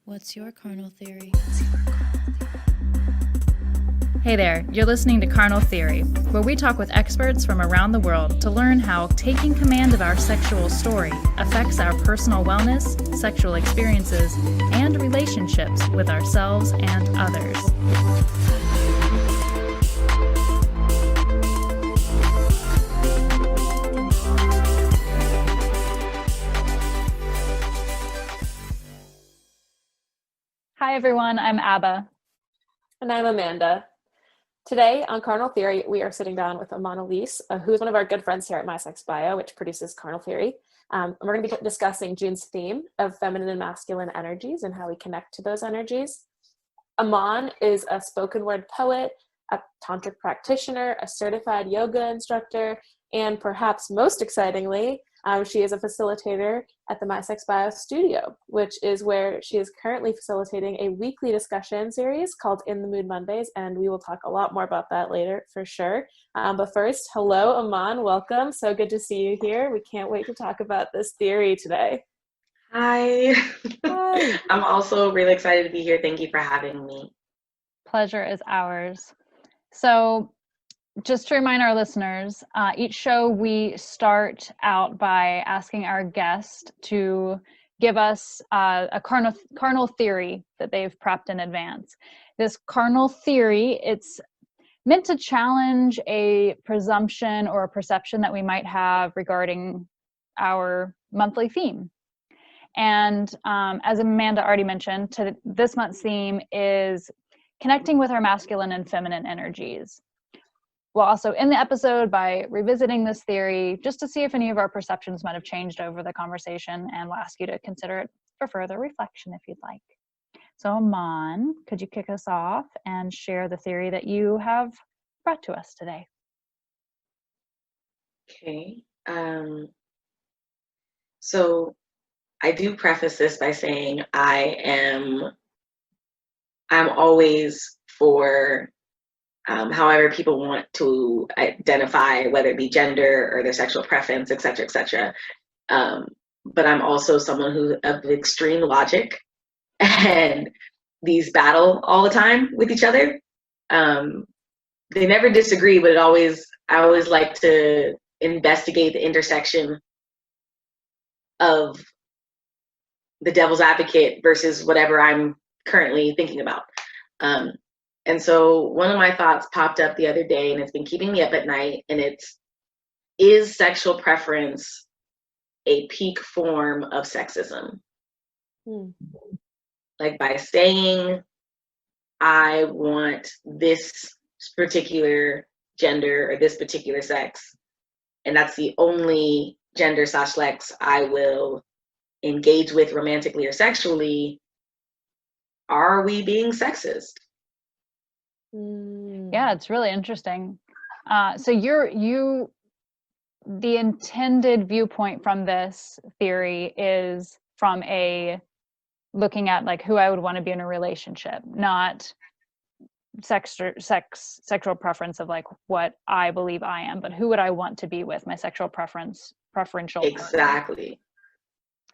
What's your carnal theory? Hey there, you're listening to Carnal Theory, where we talk with experts from around the world to learn how taking command of our sexual story affects our personal wellness, sexual experiences, and relationships with ourselves and others. Hi everyone, I'm Abba. And I'm Amanda. Today on Carnal Theory, we are sitting down with Amon Elise, who is one of our good friends here at My Sex Bio, which produces Carnal Theory. And we're going to be discussing June's theme of feminine and masculine energies and how we connect to those energies. Amon is a spoken word poet, a tantric practitioner, a certified yoga instructor, and perhaps most excitingly, she is a facilitator at the My Sex Bio studio, which is where she is currently facilitating a weekly discussion series called In the Mood Mondays, and we will talk a lot more about that later for sure. But first, hello, Amon, welcome. So good to see you here. We can't wait to talk about this theory today. Hi. Hi. I'm also really excited to be here. Thank you for having me. Pleasure is ours. So, just to remind our listeners, each show we start out by asking our guest to give us a carnal theory that they've prepped in advance. This carnal theory, it's meant to challenge a presumption or a perception that we might have regarding our monthly theme. And as Amanda already mentioned, this month's theme is connecting with our masculine and feminine energies. We'll also end the episode by revisiting this theory just to see if any of our perceptions might have changed over the conversation, and we'll ask you to consider it for further reflection if you'd like. So Amon, could you kick us off and share the theory that you have brought to us today? Okay. So I do preface this by saying I'm always for however people want to identify, whether it be gender or their sexual preference, et cetera, et cetera. But I'm also someone who of extreme logic, and these battle all the time with each other. They never disagree, but I always like to investigate the intersection of the devil's advocate versus whatever I'm currently thinking about. And so one of my thoughts popped up the other day, and it's been keeping me up at night, and is sexual preference a peak form of sexism? Like by saying, I want this particular gender or this particular sex, and that's the only gender/sex I will engage with romantically or sexually, are we being sexist? Yeah, it's really interesting. So the intended viewpoint from this theory is from looking at like who I would want to be in a relationship, not sexual preference of like what I believe I am, but who would I want to be with, my sexual preferential. Exactly.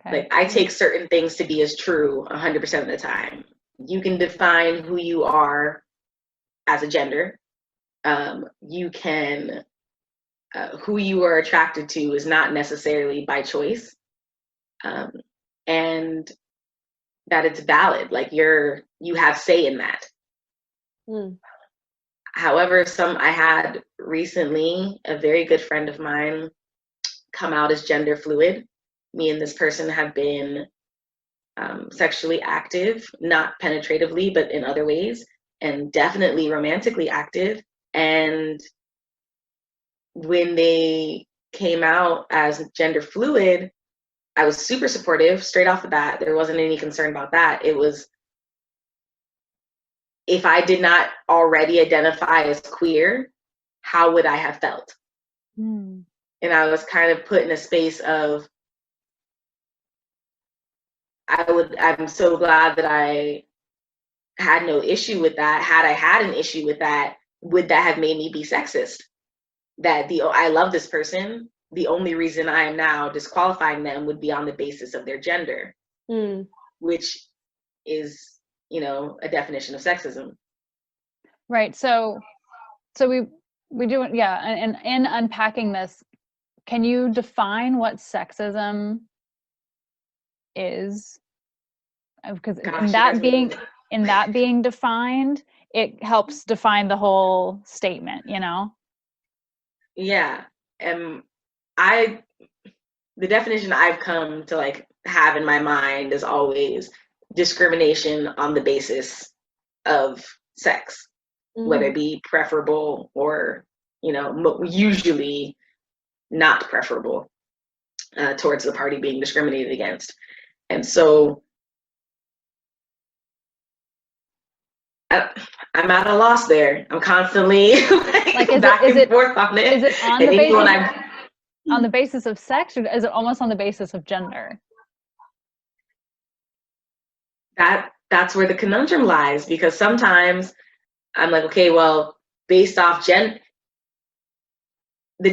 Okay. Like I take certain things to be as true 100% of the time. You can define who you are as a gender. You can, who you are attracted to is not necessarily by choice. And that it's valid, like you have say in that. However, I had recently a very good friend of mine come out as gender fluid. Me and this person have been sexually active, not penetratively, but in other ways, and definitely romantically active. And when they came out as gender fluid, I was super supportive straight off the bat. There wasn't any concern about that. It was, if I did not already identify as queer, how would I have felt? And I was kind of put in a space of, I'm so glad that I had no issue with that. Had I had an issue with that, would that have made me be sexist? That I love this person, the only reason I am now disqualifying them would be on the basis of their gender, which is, a definition of sexism. Right. So we do it. Yeah. And in unpacking this, can you define what sexism is? Because in that being defined, it helps define the whole statement, Yeah. The definition I've come to like have in my mind is always discrimination on the basis of sex, whether it be preferable or, usually not preferable towards the party being discriminated against. And so I'm at a loss there. I'm constantly back and forth on it. Is it on the basis of sex, or is it almost on the basis of gender? That's where the conundrum lies, because sometimes I'm like, okay, well, based off the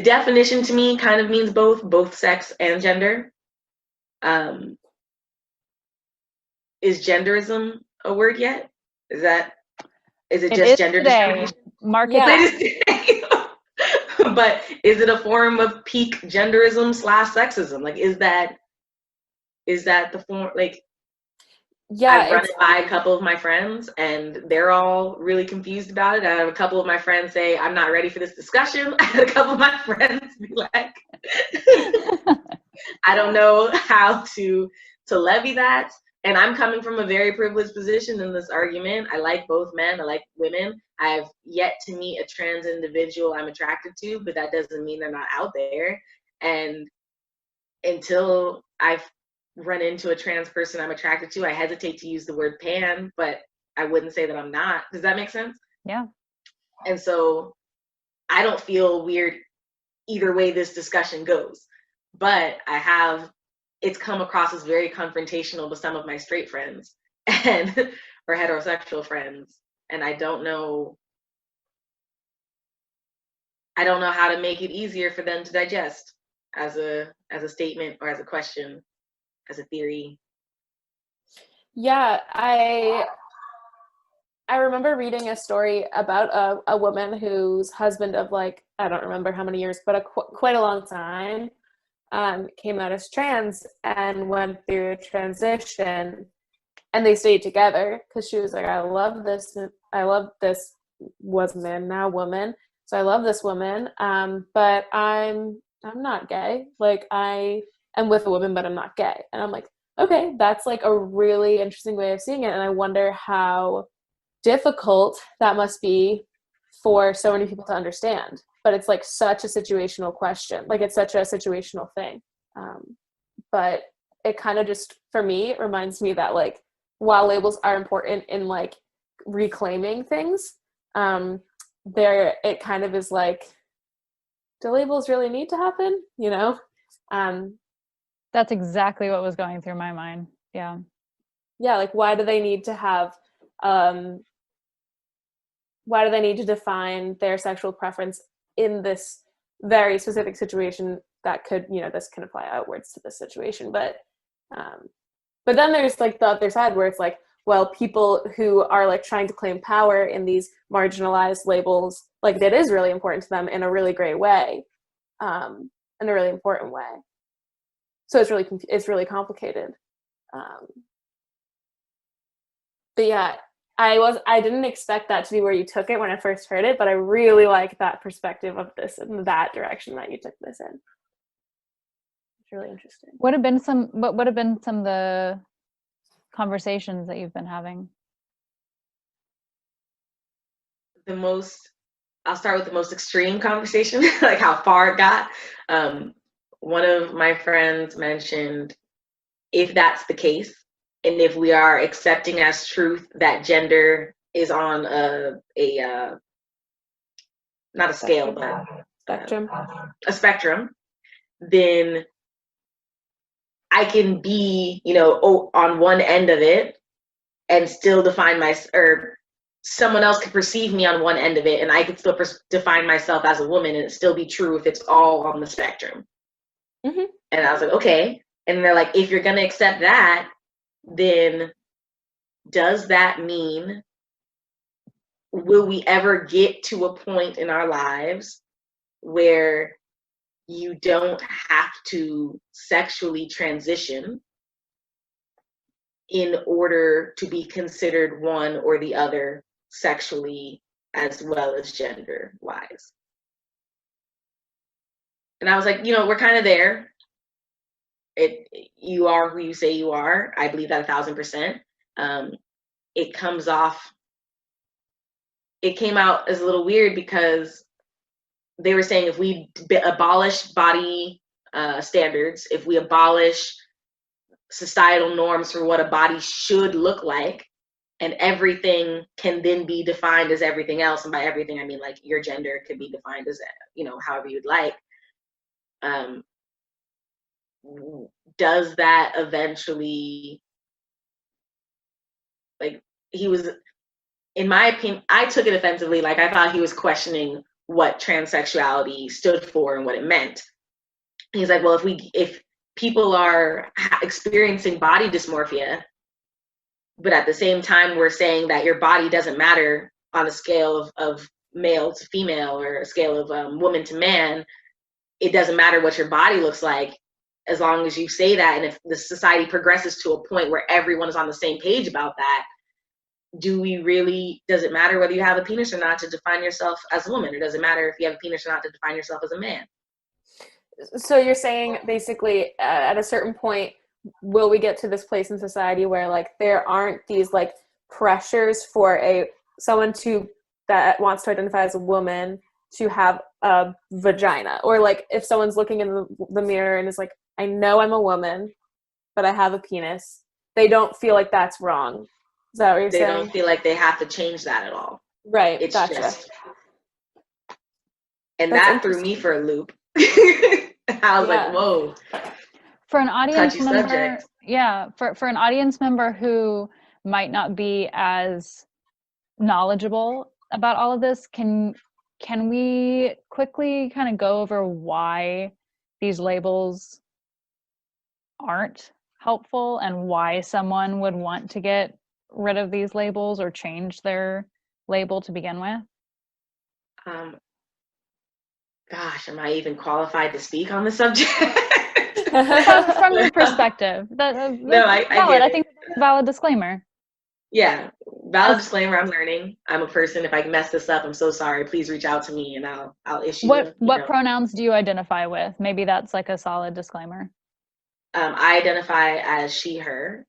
definition to me kind of means both sex and gender. Is genderism a word yet? Is it just gender discrimination? But is it a form of peak genderism / sexism? Like, is that the form? Like, I've run it by a couple of my friends, and they're all really confused about it. I have a couple of my friends say, I'm not ready for this discussion. I had a couple of my friends be like, I don't know how to levy that. And I'm coming from a very privileged position in this argument. I like both men. I like women. I've yet to meet a trans individual I'm attracted to, but that doesn't mean they're not out there. And until I've run into a trans person I'm attracted to, I hesitate to use the word pan, but I wouldn't say that I'm not. Does that make sense? Yeah. And so I don't feel weird either way this discussion goes, but it's come across as very confrontational to some of my straight friends and or heterosexual friends. And I don't know how to make it easier for them to digest as a statement or as a question, as a theory. Yeah, I remember reading a story about a woman whose husband of like, I don't remember how many years, but quite a long time, came out as trans and went through a transition, and they stayed together because she was like, I love this woman, now woman, so I love this woman, but I'm not gay. Like, I am with a woman, but I'm not gay. And I'm like, okay, that's like a really interesting way of seeing it. And I wonder how difficult that must be for so many people to understand. But it's like such a situational question. Like, it's such a situational thing. But it kind of just, for me, it reminds me that like, while labels are important in like reclaiming things, it kind of is like, do labels really need to happen? That's exactly what was going through my mind. Yeah. Yeah. Like, why do they need to have, why do they need to define their sexual preference in this very specific situation that could, this can apply outwards to this situation. But then there's like the other side where it's like, well, people who are like trying to claim power in these marginalized labels, like, that is really important to them in a really great way, in a really important way. So it's really complicated. But yeah, I didn't expect that to be where you took it when I first heard it, but I really like that perspective of this and that direction that you took this in. It's really interesting. What would have been some of the conversations that you've been having? I'll start with the most extreme conversation, like how far it got. One of my friends mentioned, if that's the case, and if we are accepting as truth that gender is on not a scale, but a spectrum, then I can be, on one end of it and still or someone else could perceive me on one end of it, and I could still define myself as a woman, and it still be true if it's all on the spectrum. Mm-hmm. And I was like, okay. And they're like, if you're going to accept that, then does that mean, will we ever get to a point in our lives where you don't have to sexually transition in order to be considered one or the other sexually as well as gender wise? And I was like, we're kind of there. You are who you say you are. I believe that 1,000%. It came out as a little weird because they were saying if we abolish body standards, if we abolish societal norms for what a body should look like, and everything can then be defined as everything else, and by everything I mean like your gender could be defined as however you'd like, does that eventually, like, he was, in my opinion, I took it offensively. Like, I thought he was questioning what transsexuality stood for and what it meant. He's like, well, if people are experiencing body dysmorphia, but at the same time we're saying that your body doesn't matter on a scale of male to female or a scale of woman to man, it doesn't matter what your body looks like as long as you say that. And if the society progresses to a point where everyone is on the same page about that, does it matter whether you have a penis or not to define yourself as a woman? Or does it matter if you have a penis or not to define yourself as a man? So you're saying basically at a certain point, will we get to this place in society where like there aren't these like pressures for someone that wants to identify as a woman to have a vagina? Or like if someone's looking in the mirror and is like, I know I'm a woman, but I have a penis, they don't feel like that's wrong. Is that what you're saying? They don't feel like they have to change that at all. Right. It's gotcha. And that threw me for a loop. I was like, whoa. For an audience Touchy member, subject. For an audience member who might not be as knowledgeable about all of this, can we quickly kind of go over why these labels aren't helpful and why someone would want to get rid of these labels or change their label to begin with? Gosh, am I even qualified to speak on the subject? From your perspective. No, I get it. I think that's a valid disclaimer. Yeah, valid disclaimer. I'm learning. I'm a person. If I mess this up, I'm so sorry. Please reach out to me, and I'll issue. What pronouns do you identify with? Maybe that's like a solid disclaimer. I identify as she, her.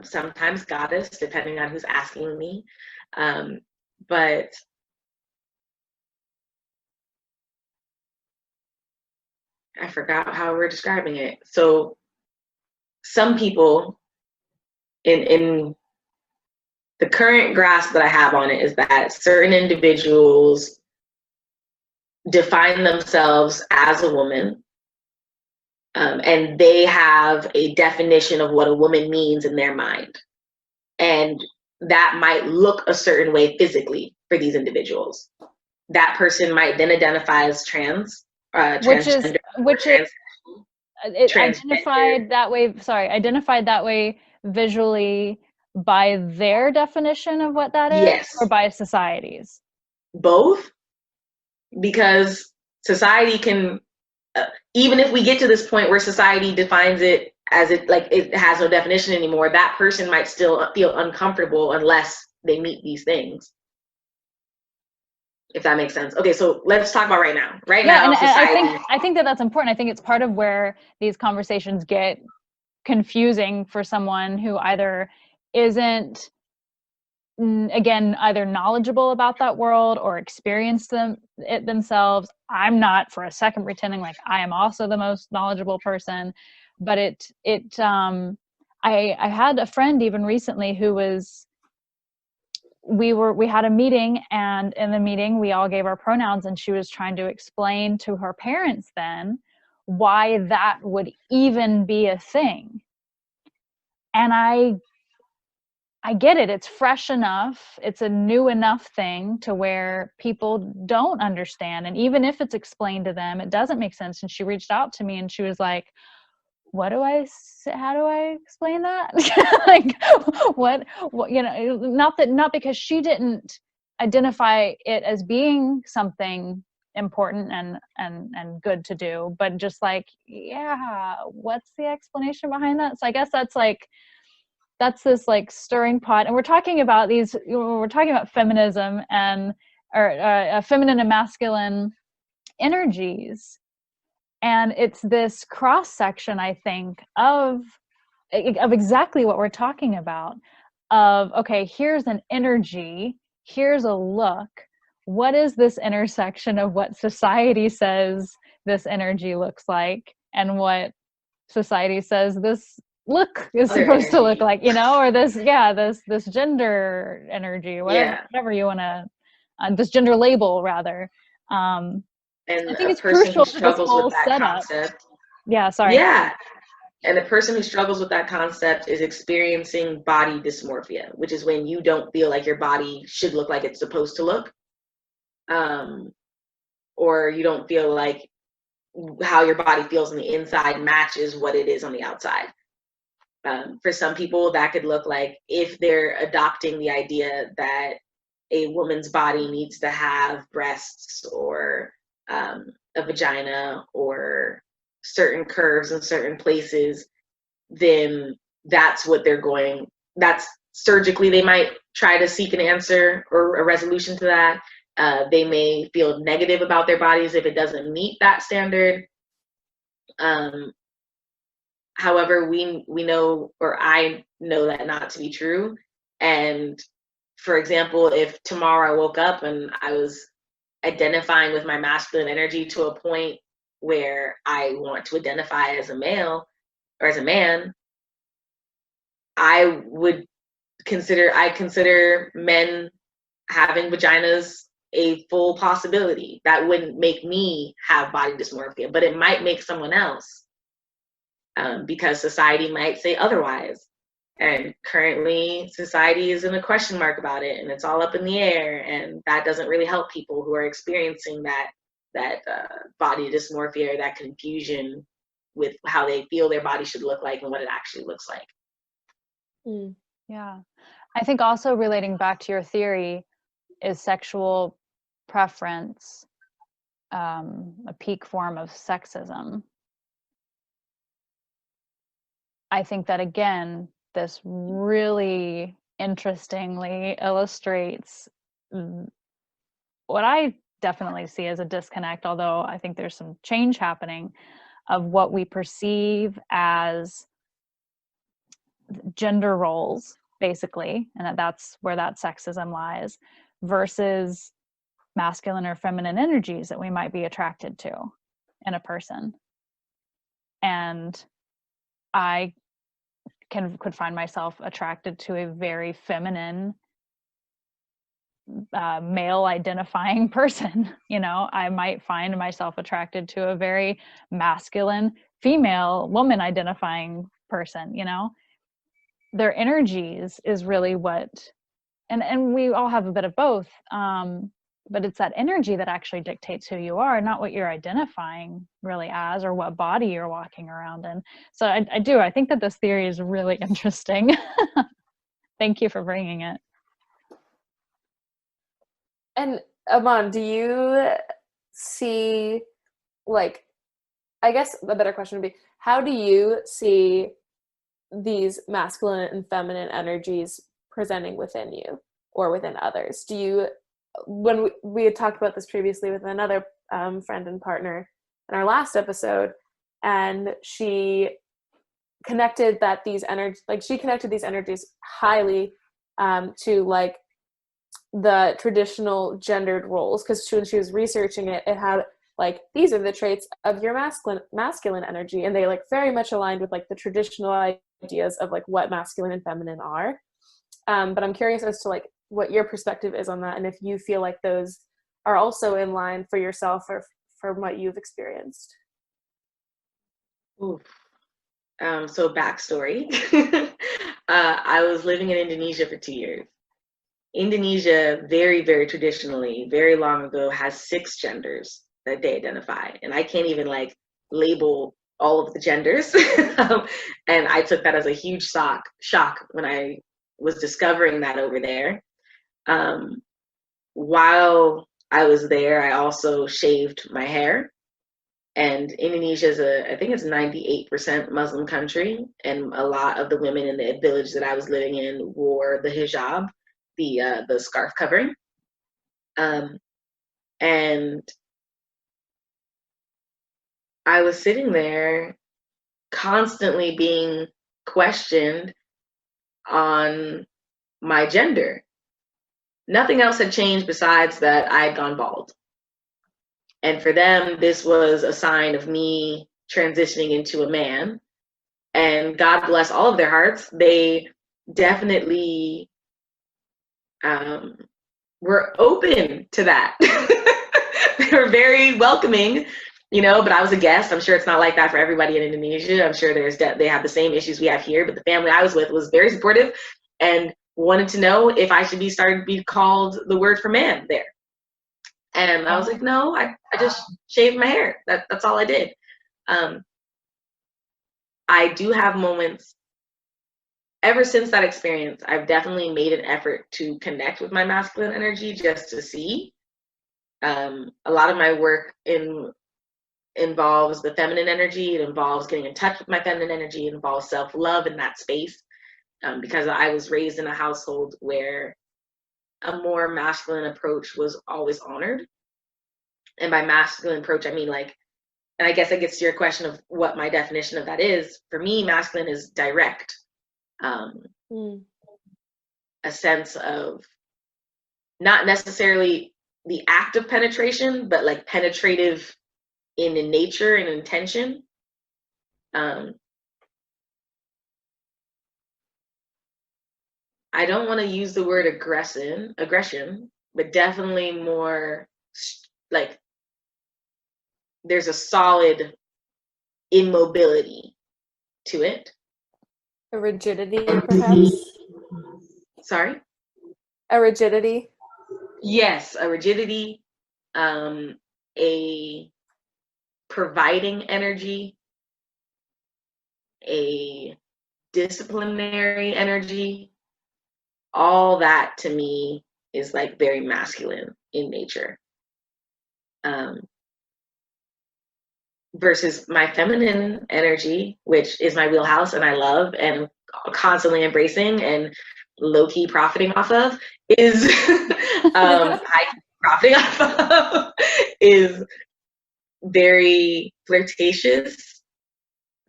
Sometimes goddess, depending on who's asking me. But I forgot how we're describing it. So some people in the current grasp that I have on it is that certain individuals define themselves as a woman, and they have a definition of what a woman means in their mind. And that might look a certain way physically for these individuals. That person might then identify as transgender. Identified that way visually by their definition of what that is, yes, or by society's? Both, because society can, even if we get to this point where society defines it as it has no definition anymore, that person might still feel uncomfortable unless they meet these things. If that makes sense. Okay, so let's talk about right now. Now, society. I think that's important. I think it's part of where these conversations get confusing for someone who either isn't, again, either knowledgeable about that world or experienced it themselves. I'm not for a second pretending like I am also the most knowledgeable person, but I had a friend even recently who was, we had a meeting, and in the meeting we all gave our pronouns, and she was trying to explain to her parents then why that would even be a thing. And I get it. It's fresh enough. It's a new enough thing to where people don't understand. And even if it's explained to them, it doesn't make sense. And she reached out to me and she was like, what do I say? How do I explain that? Like, what, you know, not because she didn't identify it as being something important and good to do, but just like, yeah, what's the explanation behind that? So I guess that's this like stirring pot. And we're talking about feminism and or feminine and masculine energies. And it's this cross section, I think, of exactly what we're talking about. Of, okay, here's an energy, here's a look. What is this intersection of what society says this energy looks like and what society says this look is Other supposed to look energy. like, you know, or this gender energy, Yeah. whatever you want to, this gender label rather. And I think a it's person who crucial to this struggles with whole that setup. concept. Yeah, sorry. Yeah. And a person who struggles with that concept is experiencing body dysmorphia, which is when you don't feel like your body should look like it's supposed to look. Or you don't feel like how your body feels on the inside matches what it is on the outside. For some people, that could look like if they're adopting the idea that a woman's body needs to have breasts or a vagina or certain curves in certain places, then that's surgically they might try to seek an answer or a resolution to that. They may feel negative about their bodies if it doesn't meet that standard. However, we know, or I know that not to be true. And for example, if tomorrow I woke up and I was identifying with my masculine energy to a point where I want to identify as a male or as a man, I consider men having vaginas a full possibility. That wouldn't make me have body dysmorphia, but it might make someone else, because society might say otherwise. And currently society is in a question mark about it, and it's all up in the air, and that doesn't really help people who are experiencing that body dysmorphia, or that confusion with how they feel their body should look like and what it actually looks like. Yeah. I think also relating back to your theory is sexual preference, a peak form of sexism. I think that, again, this really interestingly illustrates what I definitely see as a disconnect, although I think there's some change happening, of what we perceive as gender roles, basically, and that's where that sexism lies, versus masculine or feminine energies that we might be attracted to in a person. And I could find myself attracted to a very feminine male identifying person. You know, I might find myself attracted to a very masculine female woman identifying person. You know, their energies is really what, and we all have a bit of both, but it's that energy that actually dictates who you are, not what you're identifying really as, or what body you're walking around in. So I think that this theory is really interesting. Thank you for bringing it. And Amon, do you see, like, I guess a better question would be, how do you see these masculine and feminine energies presenting within you or within others? Do you, when we had talked about this previously with another friend and partner in our last episode, and she connected that these energies, like she connected these energies highly to like the traditional gendered roles, because when she was researching it, it had like, these are the traits of your masculine energy, and they like very much aligned with like the traditional ideas of like what masculine and feminine are. But I'm curious as to like what your perspective is on that, and if you feel like those are also in line for yourself or from what you've experienced. Oof. So backstory. I was living in Indonesia for 2 years. Indonesia, very, very traditionally, very long ago, has 6 genders that they identify. And I can't even like label all of the genders. And I took that as a huge shock when I was discovering that over there. While I was there, I also shaved my hair. And Indonesia is I think it's 98% Muslim country, and a lot of the women in the village that I was living in wore the hijab, the scarf covering. And I was sitting there constantly being questioned on my gender. Nothing else had changed besides that I had gone bald. And for them, this was a sign of me transitioning into a man. And God bless all of their hearts. They definitely were open to that. They were very welcoming, but I was a guest. I'm sure it's not like that for everybody in Indonesia. I'm sure they have the same issues we have here, but the family I was with was very supportive and wanted to know if I should be called the word for man there. And I was like, no, I just shaved my hair. That's all I did. I do have moments. Ever since that experience, I've definitely made an effort to connect with my masculine energy just to see. A lot of my work involves the feminine energy. It involves getting in touch with my feminine energy. It involves self-love in that space, because I was raised in a household where a more masculine approach was always honored. And by masculine approach, I mean, and I guess that gets to your question of what my definition of that is. For me, masculine is direct. A sense of not necessarily the act of penetration, but penetrative in nature and intention. I don't want to use the word aggression, but definitely more there's a solid immobility to it. A rigidity, perhaps? Sorry? A rigidity? Yes, a rigidity, a providing energy, a disciplinary energy. All that to me is very masculine in nature. Versus my feminine energy, which is my wheelhouse and I love and constantly embracing and low-key profiting off of, is is very flirtatious,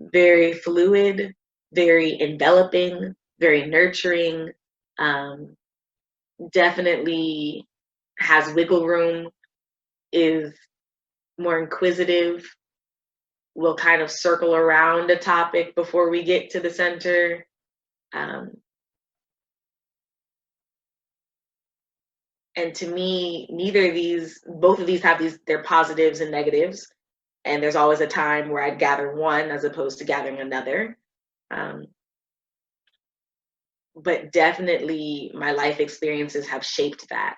very fluid, very enveloping, very nurturing, definitely has wiggle room, is more inquisitive, will kind of circle around a topic before we get to the center. And to me, both of these have their positives and negatives. And there's always a time where I'd gather one as opposed to gathering another. But definitely my life experiences have shaped that,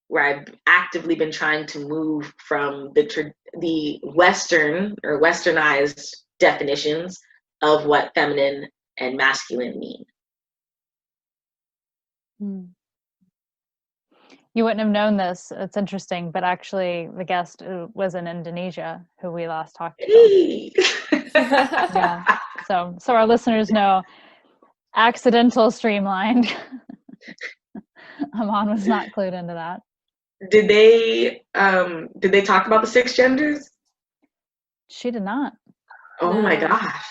where I've actively been trying to move from the Western or Westernized definitions of what feminine and masculine mean. You wouldn't have known this. It's interesting, but actually the guest was in Indonesia who we last talked to. Hey. Yeah. So our listeners know, accidental streamlined. Amon was not clued into that. Did they talk about the 6 genders? She did not. Oh no. My gosh.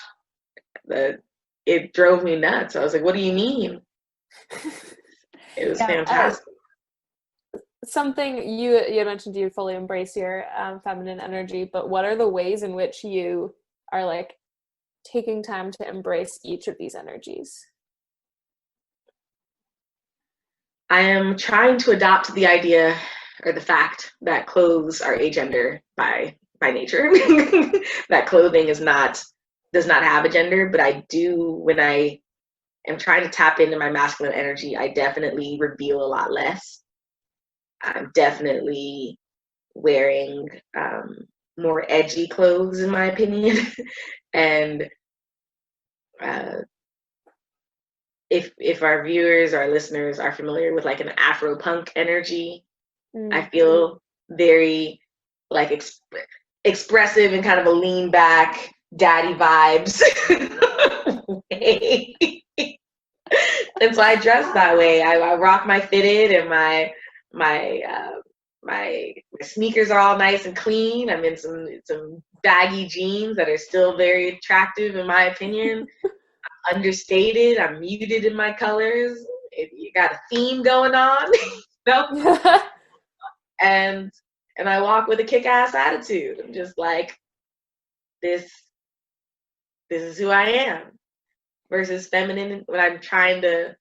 It drove me nuts. I was like, what do you mean? It was fantastic. Something you mentioned, you fully embrace your feminine energy, but what are the ways in which you are taking time to embrace each of these energies? I am trying to adopt the idea or the fact that clothes are agender by nature. That clothing does not have a gender, but I do, when I am trying to tap into my masculine energy, I definitely reveal a lot less. I'm definitely wearing more edgy clothes, in my opinion. And if our viewers, our listeners are familiar with like an Afro punk energy, I feel very like expressive and kind of a lean back daddy vibes way. And so I dress that way. I rock my fitted, and my sneakers are all nice and clean. I'm in some baggy jeans that are still very attractive in my opinion. I'm understated. I'm muted in my colors. You got a theme going on, you know? and I walk with a kick-ass attitude. I'm just like, this is who I am. Versus feminine, when I'm trying to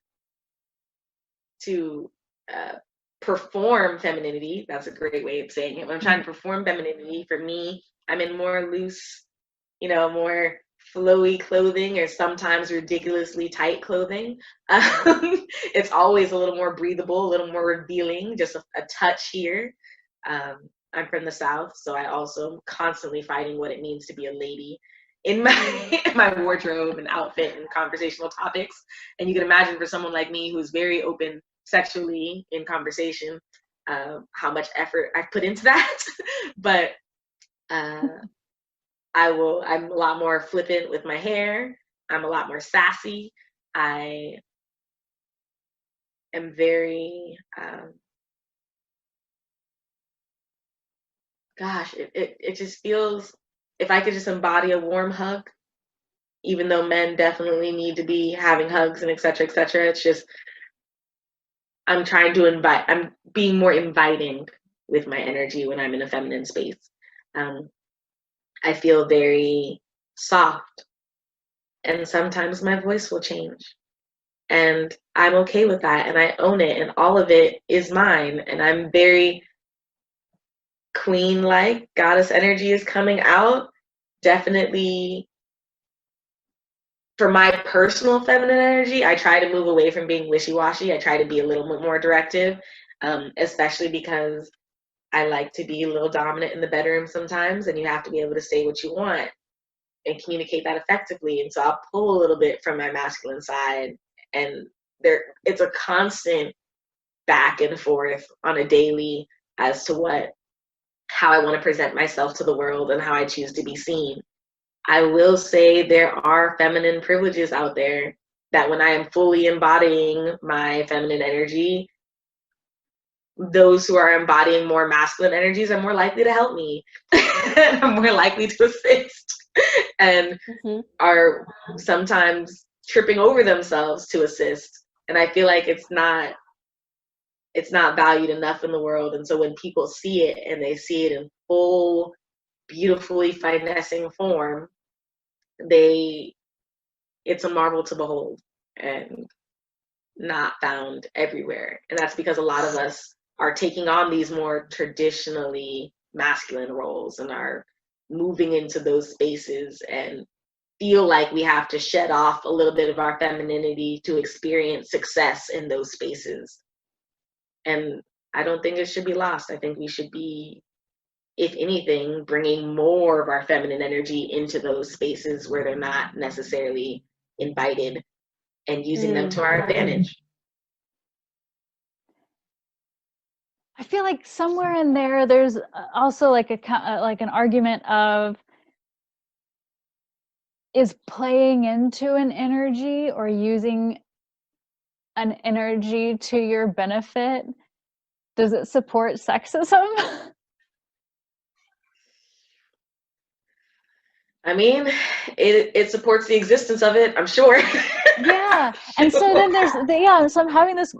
perform femininity. That's a great way of saying it. When I'm trying to perform femininity, for me, I'm in more loose, more flowy clothing, or sometimes ridiculously tight clothing. It's always a little more breathable, a little more revealing, just a touch here. I'm from the South, so I also am constantly fighting what it means to be a lady in my wardrobe and outfit and conversational topics. And you can imagine for someone like me who's very open sexually in conversation, how much effort I put into that. But I'm a lot more flippant with my hair. I'm a lot more sassy. I am very, it just feels, if I could just embody a warm hug, even though men definitely need to be having hugs and et cetera, it's just, I'm trying to I'm being more inviting with my energy when I'm in a feminine space. I feel very soft, and sometimes my voice will change, and I'm okay with that, and I own it, and all of it is mine, and I'm very queen-like. Goddess energy is coming out. Definitely for my personal feminine energy, I try to move away from being wishy-washy. I try to be a little bit more directive, especially because I like to be a little dominant in the bedroom sometimes, and you have to be able to say what you want and communicate that effectively. And so I'll pull a little bit from my masculine side, and it's a constant back and forth on a daily as to how I want to present myself to the world and how I choose to be seen. I will say there are feminine privileges out there that when I am fully embodying my feminine energy, those who are embodying more masculine energies are more likely to help me. I'm more likely to assist, and are sometimes tripping over themselves to assist. And I feel like it's not valued enough in the world. And so when people see it, and they see it in full, beautifully finessing form, it's a marvel to behold and not found everywhere. And that's because a lot of us are taking on these more traditionally masculine roles and are moving into those spaces and feel like we have to shed off a little bit of our femininity to experience success in those spaces. And I don't think it should be lost. I think we should be, if anything, bringing more of our feminine energy into those spaces where they're not necessarily invited, and using them to our advantage. I feel like somewhere in there's also like an argument of, is playing into an energy or using an energy to your benefit, does it support sexism? I mean, it supports the existence of it, I'm sure. Yeah. And so then so I'm having this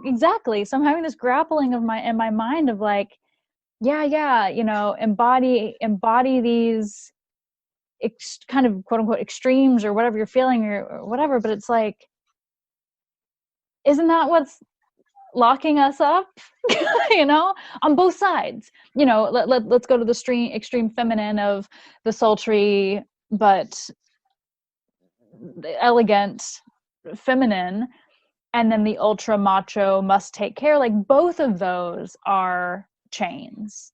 grappling in my mind of like, embody these kind of quote unquote extremes or whatever you're feeling or whatever, but it's like, isn't that what's locking us up? On both sides. Let's go to the extreme feminine of the sultry but the elegant feminine, and then the ultra macho must take care. Like both of those are chains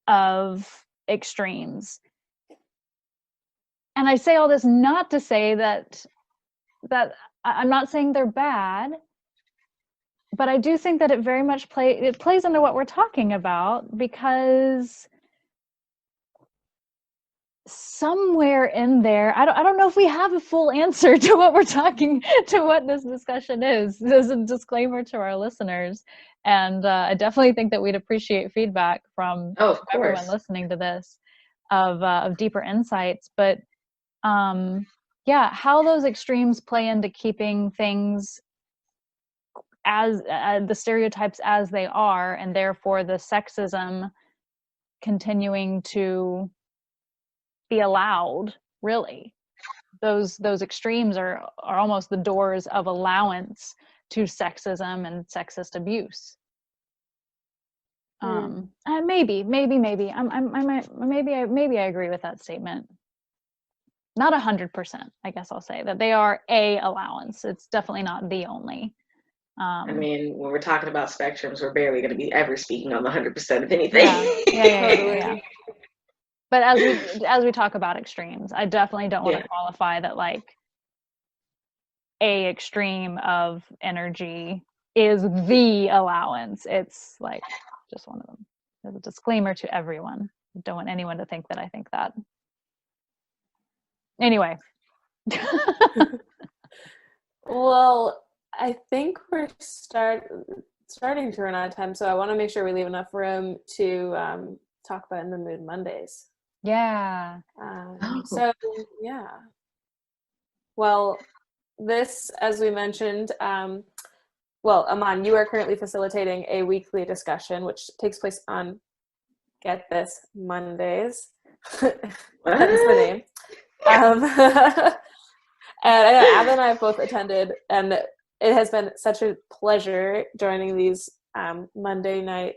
of extremes. And I say all this not to say that I'm not saying they're bad, but I do think that it very much plays into what we're talking about, because somewhere in there, I don't know if we have a full answer to what what this discussion is. There's a disclaimer to our listeners, and I definitely think that we'd appreciate feedback from everyone listening to this of deeper insights. But yeah, how those extremes play into keeping things as the stereotypes as they are, and therefore the sexism continuing to be allowed. Really, those extremes are almost the doors of allowance to sexism and sexist abuse. Maybe I agree with that statement. Not 100%, I guess I'll say that they are a allowance. It's definitely not the only. I mean, when we're talking about spectrums, we're barely going to be ever speaking on the 100% of anything. Yeah. But as we talk about extremes, I definitely don't want to qualify that like a extreme of energy is the allowance. It's like just one of them. There's a disclaimer to everyone. I don't want anyone to think that I think that. Anyway. Well, I think we're starting to run out of time, so I want to make sure we leave enough room to talk about In the Mood Mondays. Yeah. So, yeah. Well, this, as we mentioned, well, Amon, you are currently facilitating a weekly discussion, which takes place on, get this, Mondays. That is the name. And I know Abba and I have both attended, and it has been such a pleasure joining these Monday night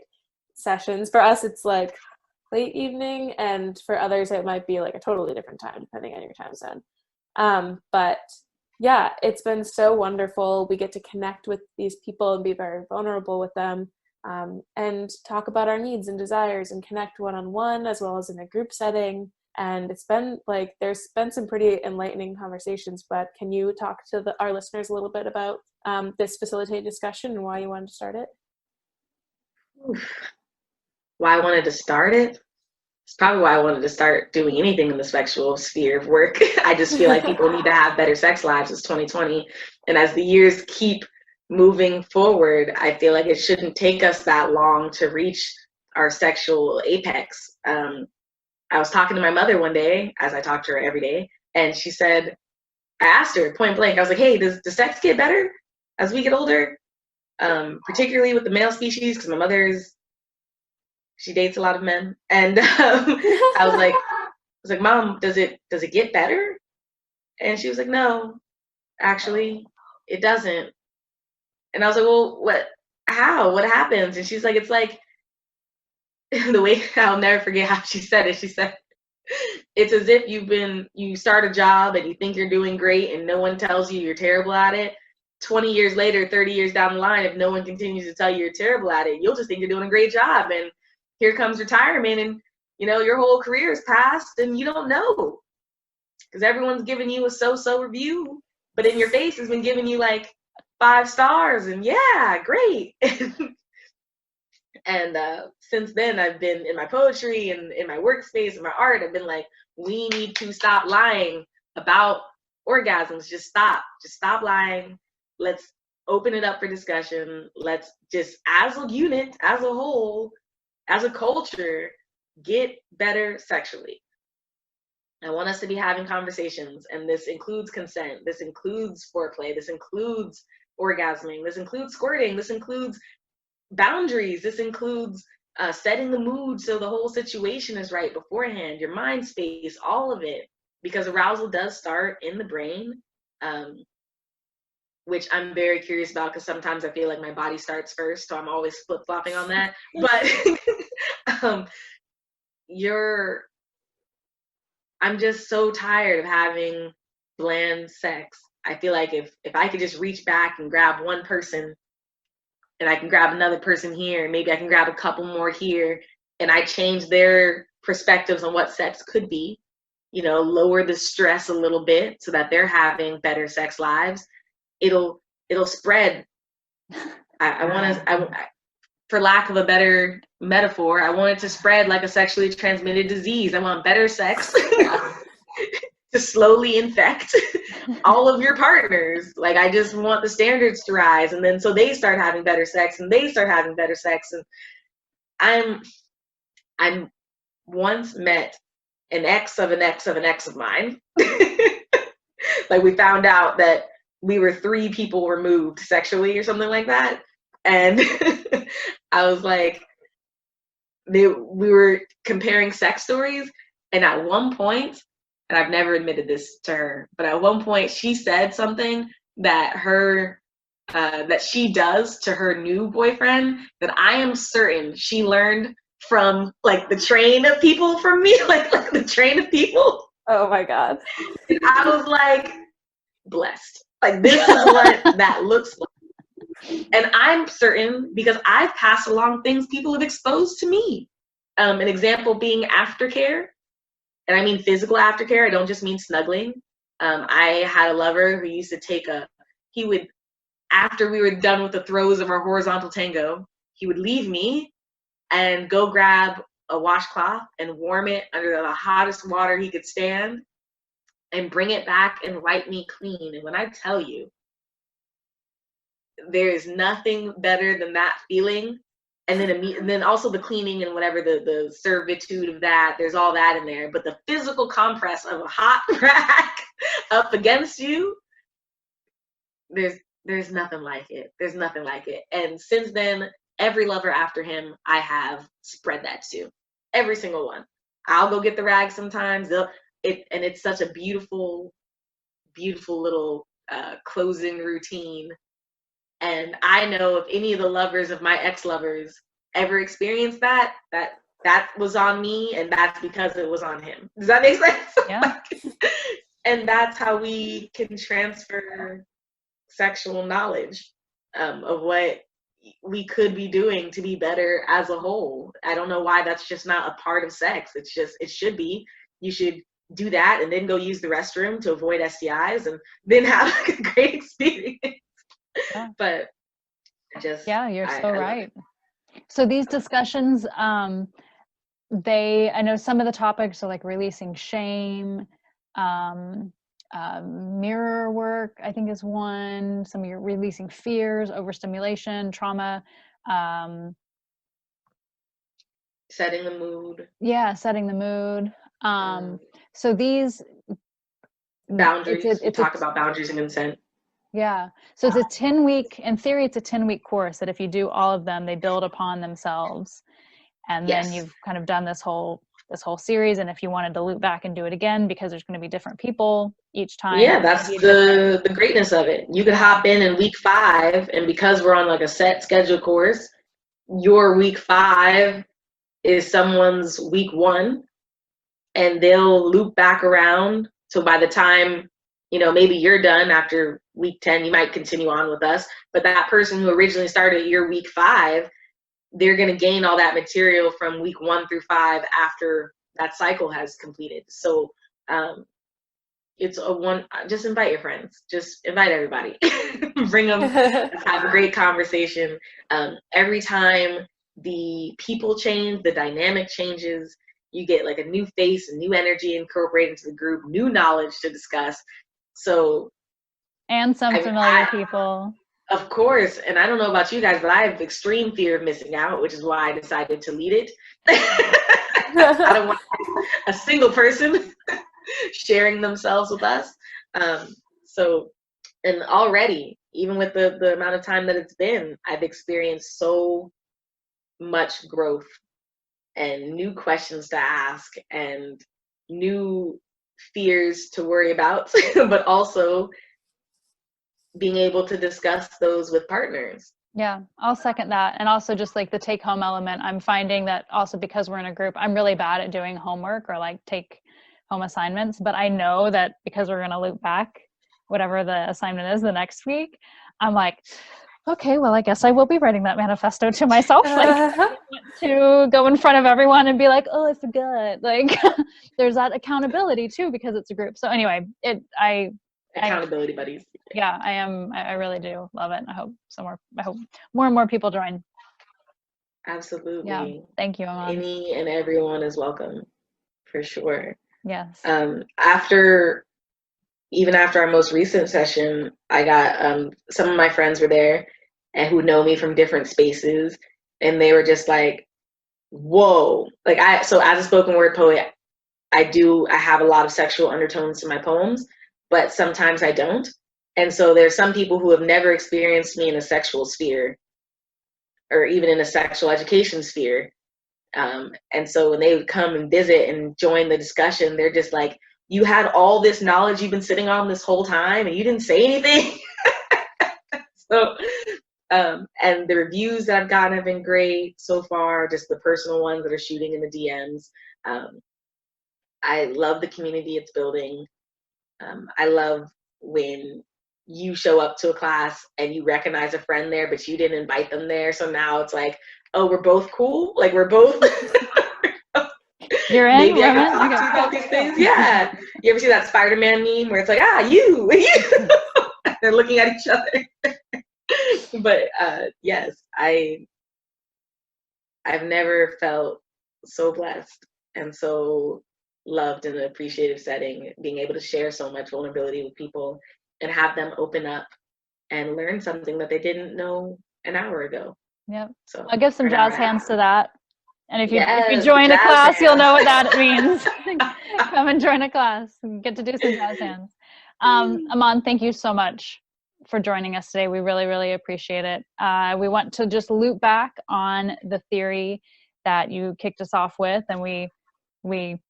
sessions. For us, it's like late evening, and for others, it might be like a totally different time, depending on your time zone. But yeah, it's been so wonderful. We get to connect with these people and be very vulnerable with them, and talk about our needs and desires and connect one-on-one as well as in a group setting. And it's been like, there's been some pretty enlightening conversations, but can you talk to our listeners a little bit about this facilitated discussion and why you wanted to start it? Why I wanted to start it? It's probably why I wanted to start doing anything in the sexual sphere of work. I just feel like people need to have better sex lives. It's 2020. And as the years keep moving forward, I feel like it shouldn't take us that long to reach our sexual apex. I was talking to my mother one day, as I talk to her every day, and she said, I asked her point blank, I was like, hey, does sex get better as we get older? Particularly with the male species, because my mother she dates a lot of men. And I was like, Mom, does it get better? And she was like, no, actually, it doesn't. And I was like, well, how? What happens? And she's like, it's like, the way, I'll never forget how she said it. She said, it's as if you start a job and you think you're doing great and no one tells you you're terrible at it. 20 years later, 30 years down the line, if no one continues to tell you you're terrible at it, you'll just think you're doing a great job. And here comes retirement, and your whole career is passed and you don't know, because everyone's giving you a so-so review, but in your face has been giving you like 5 stars and yeah, great. And since then, I've been in my poetry and in my workspace and my art, I've been like, we need to stop lying about orgasms. Just stop lying. Let's open it up for discussion. Let's just, as a unit, as a whole, as a culture, get better sexually. I want us to be having conversations, and this includes consent. This includes foreplay. This includes orgasming. This includes squirting. This includes boundaries. This includes setting the mood so the whole situation is right beforehand, your mind space, all of it, because arousal does start in the brain, which I'm very curious about, because sometimes I feel like my body starts first, so I'm always flip-flopping on that. But I'm just so tired of having bland sex. I feel like if I could just reach back and grab one person, and I can grab another person here, and maybe I can grab a couple more here, and I change their perspectives on what sex could be, you know, lower the stress a little bit so that they're having better sex lives, it'll spread. For lack of a better metaphor, I want it to spread like a sexually transmitted disease. I want better sex to slowly infect all of your partners. Like, I just want the standards to rise, and then so they start having better sex, and they start having better sex. And I'm once met an ex of an ex of an ex of mine. Like, we found out that we were 3 people removed sexually or something like that. And I was like, we were comparing sex stories, and at one point, and I've never admitted this to her, but at one point she said something that that she does to her new boyfriend that I am certain she learned from like the train of people from me, like the train of people. Oh my God. And I was like, blessed. Like, this is what that looks like. And I'm certain because I've passed along things people have exposed to me. An example being aftercare. And I mean physical aftercare. I don't just mean snuggling. I had a lover who used to he would, after we were done with the throes of our horizontal tango, he would leave me and go grab a washcloth and warm it under the hottest water he could stand and bring it back and wipe me clean. And when I tell you, there is nothing better than that feeling. And then also the cleaning and whatever, the servitude of that, there's all that in there. But the physical compress of a hot rack up against you, there's nothing like it. There's nothing like it. And since then, every lover after him, I have spread that to. Every single one. I'll go get the rag sometimes. And it's such a beautiful, beautiful little closing routine. And I know if any of the lovers of my ex-lovers ever experienced that was on me, and that's because it was on him. Does that make sense? Yeah. And that's how we can transfer sexual knowledge of what we could be doing to be better as a whole. I don't know why that's just not a part of sex. It should be. You should do that and then go use the restroom to avoid STIs and then have like a great experience. Yeah. But you're so right. So these discussions, I know some of the topics are like releasing shame, mirror work, I think is one. Some of your releasing fears, overstimulation, trauma, setting the mood. Yeah, setting the mood. So these boundaries. We talk about boundaries and consent. Yeah. So it's a 10-week, in theory, it's a 10-week course that if you do all of them, they build upon themselves. And then you've kind of done this whole series. And if you wanted to loop back and do it again, because there's going to be different people each time. Yeah, that's the greatness of it. You could hop in week 5, and because we're on like a set schedule course, your week 5 is someone's week 1, and they'll loop back around. So by the time, maybe you're done after week 10, you might continue on with us, but that person who originally started your week 5, they're going to gain all that material from week 1 through 5 after that cycle has completed. So it's just invite your friends, just invite everybody, bring them, have a great conversation. Every time the people change, the dynamic changes, you get like a new face, a new energy incorporated into the group, new knowledge to discuss. And some familiar people. Of course. And I don't know about you guys, but I have extreme fear of missing out, which is why I decided to lead it. I don't want a single person sharing themselves with us. And already, even with the amount of time that it's been, I've experienced so much growth and new questions to ask and new fears to worry about, but also being able to discuss those with partners. Yeah, I'll second that. And also just like the take home element, I'm finding that also because we're in a group, I'm really bad at doing homework or like take home assignments, but I know that because we're going to loop back, whatever the assignment is the next week, I'm like, okay, well, I guess I will be writing that manifesto to myself. Like, what to go in front of everyone and be like, oh, I forgot. Like there's that accountability too, because it's a group. So anyway, accountability buddies. Yeah, I really do love it. I hope more and more people join. Absolutely. Yeah. Thank you, Amon. Any and everyone is welcome, for sure. Yes. Even after our most recent session, I got some of my friends were there and who know me from different spaces, and they were just like, whoa. Like so as a spoken word poet, I have a lot of sexual undertones to my poems, but sometimes I don't. And so there's some people who have never experienced me in a sexual sphere or even in a sexual education sphere. And so when they would come and visit and join the discussion, they're just like, you had all this knowledge you've been sitting on this whole time and you didn't say anything. So, and the reviews that I've gotten have been great so far, just the personal ones that are shooting in the DMs. I love the community it's building. I love when you show up to a class and you recognize a friend there, but you didn't invite them there. So now it's like, oh, we're both cool. Like we're both. You're in. Maybe I can talk to you about these things. Yeah. You ever see that Spider-Man meme where it's like, you. They're looking at each other. But yes, I've never felt so blessed and so loved in an appreciative setting, being able to share so much vulnerability with people and have them open up and learn something that they didn't know an hour ago. Yep. So I'll give some jazz hands to that. And if you join a class, you'll know what that means. Come and join a class and get to do some jazz hands. Amon, thank you so much for joining us today. We really, really appreciate it. We want to just loop back on the theory that you kicked us off with, and we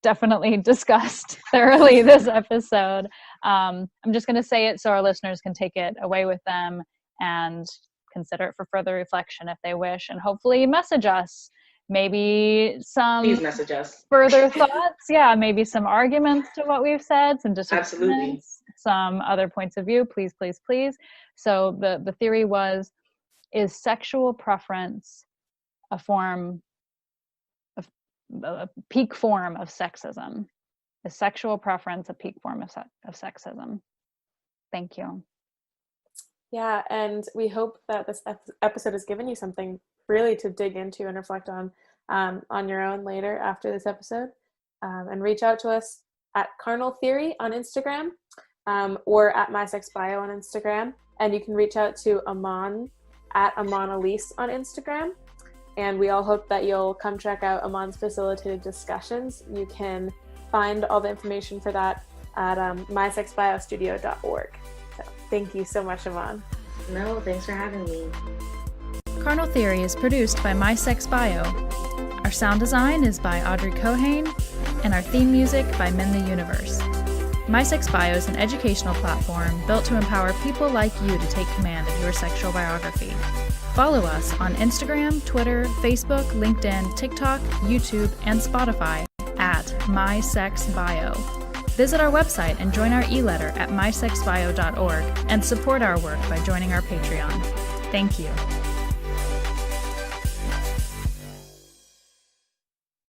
definitely discussed thoroughly this episode. I'm just going to say it so our listeners can take it away with them and consider it for further reflection if they wish, and hopefully message us. Maybe some please message us. Further thoughts. Yeah, maybe some arguments to what we've said, some disagreements, absolutely, some other points of view. Please, please, please. So the theory was, is sexual preference a peak form of sexism? Is sexual preference a peak form of sexism? Thank you. Yeah, and we hope that this episode has given you something really to dig into and reflect on your own later after this episode. And reach out to us at Carnal Theory on Instagram or at MySexBio on Instagram. And you can reach out to Amon at Amon Elise on Instagram. And we all hope that you'll come check out Amon's facilitated discussions. You can find all the information for that at mysexbiostudio.org. So thank you so much, Amon. No, thanks for having me. Carnal Theory is produced by MySexBio. Our sound design is by Audrey Cohane, and our theme music by Min the Universe. MySexBio is an educational platform built to empower people like you to take command of your sexual biography. Follow us on Instagram, Twitter, Facebook, LinkedIn, TikTok, YouTube, and Spotify at MySexBio. Visit our website and join our e-letter at mysexbio.org and support our work by joining our Patreon. Thank you.